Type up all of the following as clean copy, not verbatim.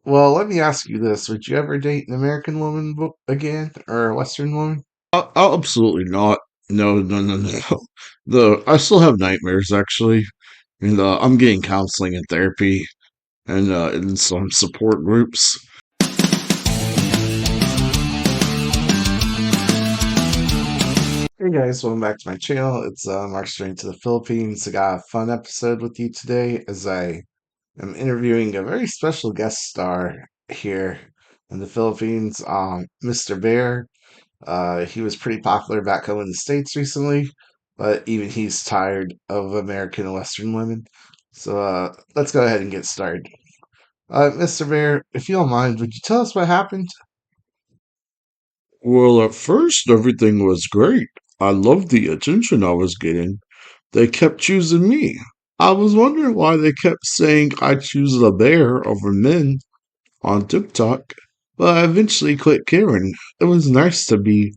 Well, let me ask you this. Would you ever date an American woman again or a Western woman? Absolutely not. No, no, no, no. I still have nightmares actually, and I'm getting counseling and therapy, and in some support groups. Hey guys, welcome back to my channel. It's Mark straight to the Philippines. I got a fun episode with you today as I am interviewing a very special guest star here in the Philippines, Mr. Bear. He was pretty popular back home in the States recently, but even he's tired of American and Western women. So let's go ahead and get started. Mr. Bear, if you don't mind, would you tell us what happened? Well, at first everything was great. I loved the attention I was getting. They kept choosing me. I was wondering why they kept saying I choose the bear over men on TikTok, but I eventually quit caring. It was nice to be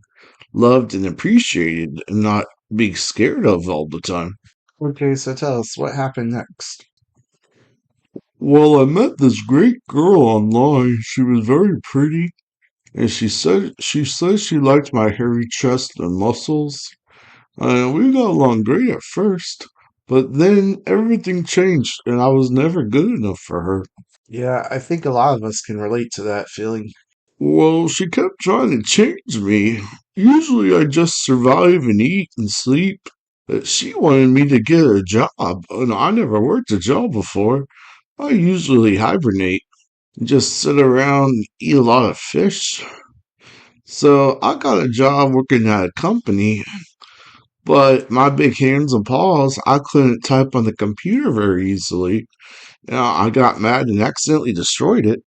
loved and appreciated and not be scared of all the time. Okay, so tell us what happened next. Well, I met this great girl online. She was very pretty, and she said she liked my hairy chest and muscles. And we got along great at first, but then everything changed, and I was never good enough for her. Yeah, I think a lot of us can relate to that feeling. Well, she kept trying to change me. Usually, I just survive and eat and sleep. But she wanted me to get a job, and I never worked a job before. I usually hibernate, just sit around and eat a lot of fish. So I got a job working at a company, but my big hands and paws, I couldn't type on the computer very easily. I got mad and accidentally destroyed it.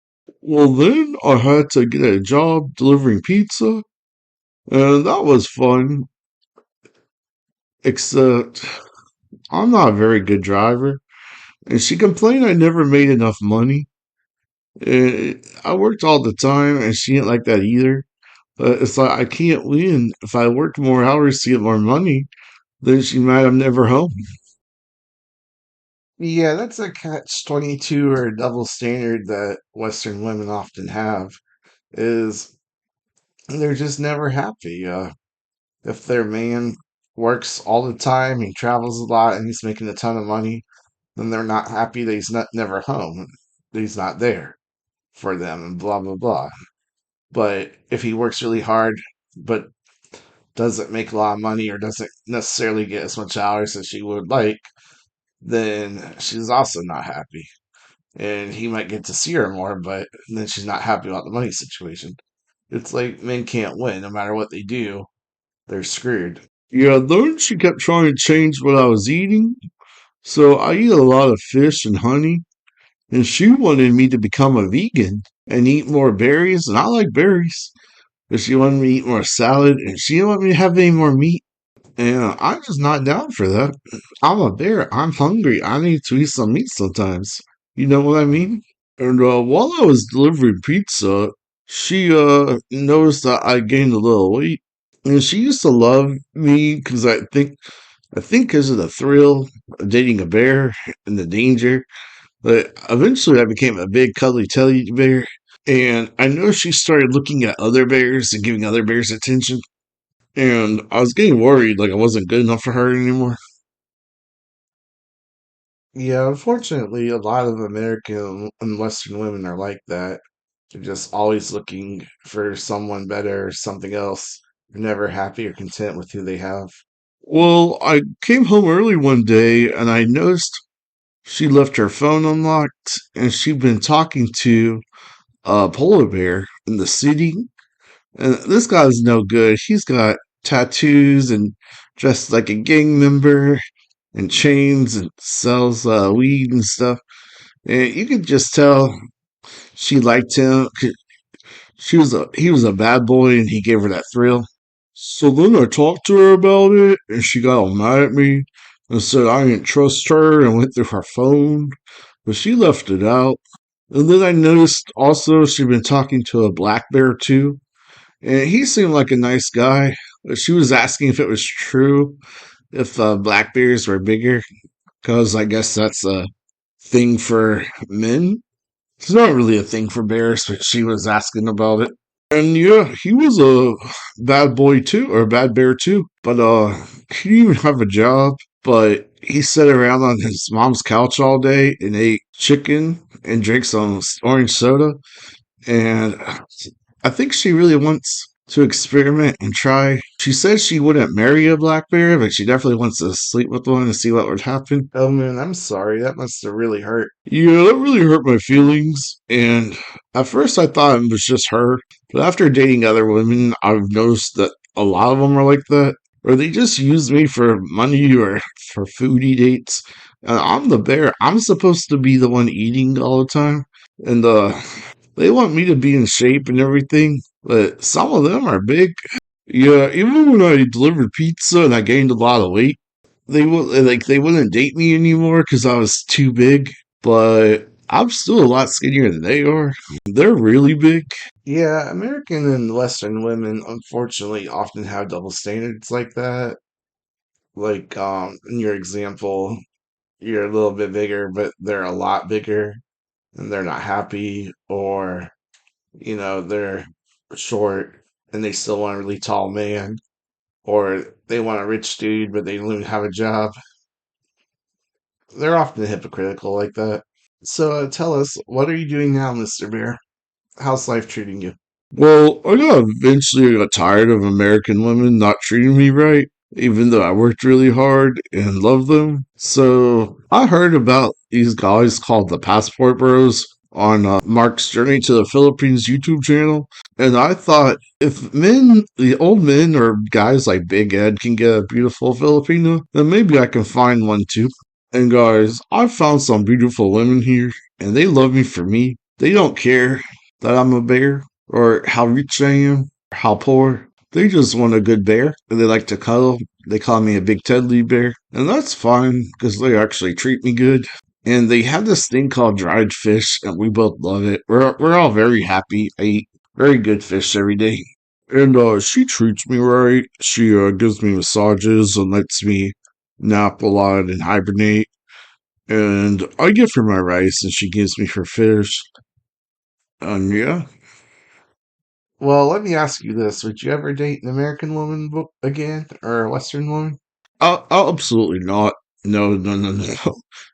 Well, then I had to get a job delivering pizza, and that was fun, except I'm not a very good driver. And she complained I never made enough money. I worked all the time, and she didn't like that either. But it's like I can't win. If I work more hours to get more money, then she might I'm never home. Yeah, that's a catch-22 or a double standard that Western women often have, is they're just never happy. If their man works all the time, he travels a lot, and he's making a ton of money, then they're not happy that he's not never home, that he's not there for them, and blah blah blah. But if he works really hard, but doesn't make a lot of money or doesn't necessarily get as much hours as she would like, then she's also not happy. And he might get to see her more, but then she's not happy about the money situation. It's like men can't win. No matter what they do, they're screwed. Yeah, then she kept trying to change what I was eating. So I eat a lot of fish and honey, and she wanted me to become a vegan and eat more berries, and I like berries. But she wanted me to eat more salad, and she didn't want me to have any more meat. And I'm just not down for that. I'm a bear. I'm hungry. I need to eat some meat sometimes. You know what I mean? And while I was delivering pizza, she noticed that I gained a little weight. And she used to love me because I think because of the thrill of dating a bear and the danger. But eventually I became a big cuddly teddy bear. And I noticed she started looking at other bears and giving other bears attention. And I was getting worried like I wasn't good enough for her anymore. Yeah, unfortunately, a lot of American and Western women are like that. They're just always looking for someone better or something else. They're never happy or content with who they have. Well, I came home early one day and I noticed she left her phone unlocked and she'd been talking to a polar bear in the city. And this guy's no good. He's got tattoos and dressed like a gang member and chains and sells weed and stuff. And you could just tell she liked him. He was a bad boy and he gave her that thrill. So then I talked to her about it and she got all mad at me and said I didn't trust her and went through her phone. But she left it out. And then I noticed also she'd been talking to a black bear too. And he seemed like a nice guy. But she was asking if it was true, if black bears were bigger, because I guess that's a thing for men. It's not really a thing for bears, but she was asking about it. And yeah, he was a bad boy too, or a bad bear too. But he didn't even have a job. But he sat around on his mom's couch all day and ate chicken and drank some orange soda. And I think she really wants to experiment and try. She says she wouldn't marry a black bear, but she definitely wants to sleep with one and see what would happen. Oh man, I'm sorry. That must have really hurt. Yeah, that really hurt my feelings. And at first I thought it was just her. But after dating other women, I've noticed that a lot of them are like that. Or they just use me for money or for foodie dates. And I'm the bear. I'm supposed to be the one eating all the time. And they want me to be in shape and everything. But some of them are big. Yeah, even when I delivered pizza and I gained a lot of weight, they wouldn't date me anymore because I was too big. But I'm still a lot skinnier than they are. They're really big. Yeah, American and Western women unfortunately often have double standards like that. Like in your example, you're a little bit bigger, but they're a lot bigger and they're not happy, or they're short and they still want a really tall man, or they want a rich dude but they don't even have a job. They're often hypocritical like that. So tell us, what are you doing now, Mr. Bear? How's life treating you? Well, eventually got tired of American women not treating me right, even though I worked really hard and loved them. So I heard about these guys called the Passport Bros on Mark's Journey to the Philippines YouTube channel. And I thought if the old men or guys like Big Ed can get a beautiful Filipino, then maybe I can find one too. And guys, I found some beautiful women here, and they love me for me. They don't care that I'm a bear or how rich I am, or how poor. They just want a good bear, and they like to cuddle. They call me a big Teddy bear, and that's fine because they actually treat me good. And they have this thing called dried fish, and we both love it. We're all very happy. I eat very good fish every day. And she treats me right. She gives me massages and lets me nap a lot and hibernate. And I give her my rice, and she gives me her fish. And yeah, Well, let me ask you this. Would you ever date an American woman again or a Western woman? I'll absolutely not. No, no, no,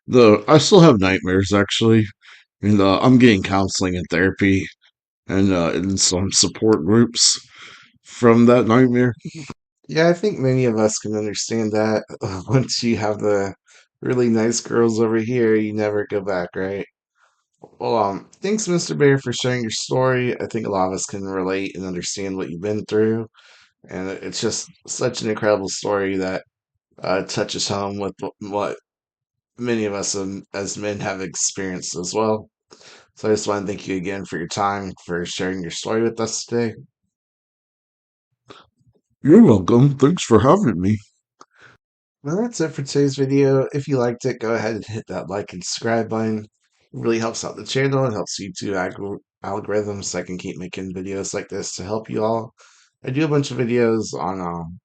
no. I still have nightmares actually, and I'm getting counseling and therapy and in some support groups from that nightmare. Yeah, I think many of us can understand that. Once you have the really nice girls over here, you never go back, right? Well, thanks, Mr. Bear, for sharing your story. I think a lot of us can relate and understand what you've been through, and it's just such an incredible story that touches home with what many of us as men have experienced as well. So I just want to thank you again for your time, for sharing your story with us today. You're welcome. Thanks for having me. Well, that's it for today's video. If you liked it, go ahead and hit that like and subscribe button. It really helps out the channel. It helps YouTube algorithms so I can keep making videos like this to help you all. I do a bunch of videos on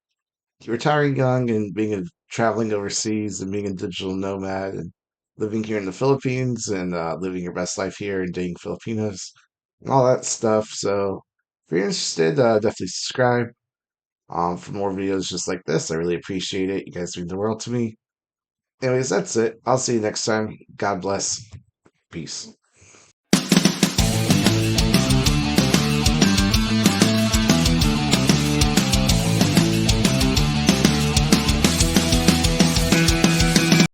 retiring young and being traveling overseas and being a digital nomad and living here in the Philippines and living your best life here and dating Filipinos and all that stuff. So if you're interested, definitely subscribe for more videos just like this. I really appreciate it. You guys mean the world to me. Anyways, that's it. I'll see you next time. God bless. Peace.